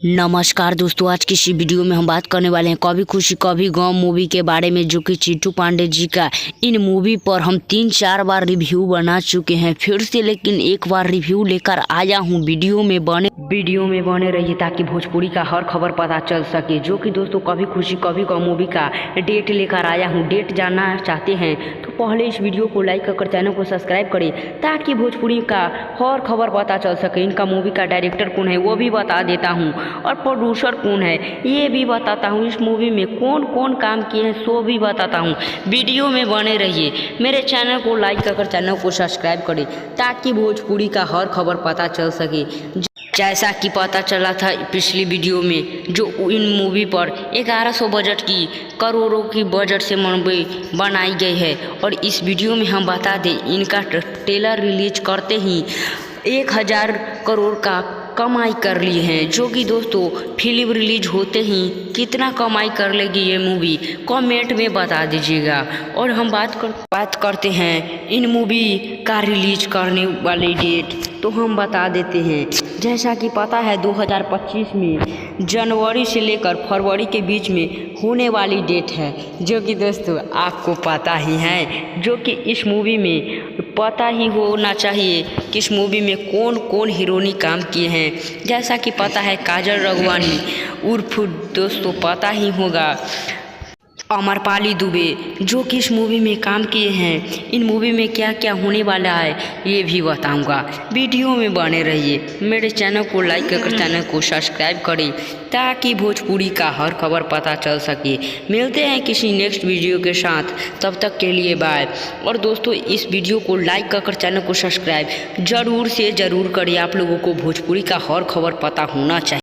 नमस्कार दोस्तों, आज की इस वीडियो में हम बात करने वाले हैं कभी खुशी कभी गम मूवी के बारे में, जो कि चिंटू पांडे जी का। इन मूवी पर हम 3-4 बार रिव्यू बना चुके हैं, फिर से लेकिन एक बार रिव्यू लेकर आया हूं। वीडियो में बने रहिए ताकि भोजपुरी का हर खबर पता चल सके। जो कि दोस्तों कभी खुशी कभी गम मूवी का डेट लेकर आया हूँ। डेट जानना चाहते हैं तो पहले इस वीडियो को लाइक कर चैनल को सब्सक्राइब करें ताकि भोजपुरी का हर खबर पता चल सके। इनका मूवी का डायरेक्टर कौन है वो भी बता देता हूँ, और प्रोड्यूसर कौन है ये भी बताता हूँ। इस मूवी में कौन कौन काम किए हैं सो भी बताता हूँ। वीडियो में बने रहिए। मेरे चैनल को लाइक कर चैनल को सब्सक्राइब करें ताकि भोजपुरी का हर खबर पता चल सके। जैसा कि पता चला था पिछली वीडियो में, जो इन मूवी पर 1100 बजट की करोड़ों की बजट से मूवी बनाई गई है। और इस वीडियो में हम बता दें, इनका ट्रेलर रिलीज करते ही 1000 करोड़ का कमाई कर ली हैं। जो कि दोस्तों फिल्म रिलीज होते ही कितना कमाई कर लेगी ये मूवी, कमेंट में बता दीजिएगा। और हम बात करते हैं इन मूवी का रिलीज करने वाली डेट, तो हम बता देते हैं। जैसा कि पता है 2025 में जनवरी से लेकर फरवरी के बीच में होने वाली डेट है, जो कि दोस्तों आपको पता ही है। जो कि इस मूवी में पता ही होना चाहिए कि इस मूवी में कौन कौन हीरोइनी काम किए हैं। जैसा कि पता है काजल राघवानी उर्फ दोस्तों पता ही होगा अमरपाली दुबे, जो कि इस मूवी में काम किए हैं। इन मूवी में क्या क्या होने वाला है ये भी बताऊंगा। वीडियो में बने रहिए। मेरे चैनल को लाइक कर चैनल को सब्सक्राइब करें ताकि भोजपुरी का हर खबर पता चल सके। मिलते हैं किसी नेक्स्ट वीडियो के साथ, तब तक के लिए बाय। और दोस्तों इस वीडियो को लाइक कर चैनल को सब्सक्राइब ज़रूर से ज़रूर करिए। आप लोगों को भोजपुरी का हर खबर पता होना चाहिए।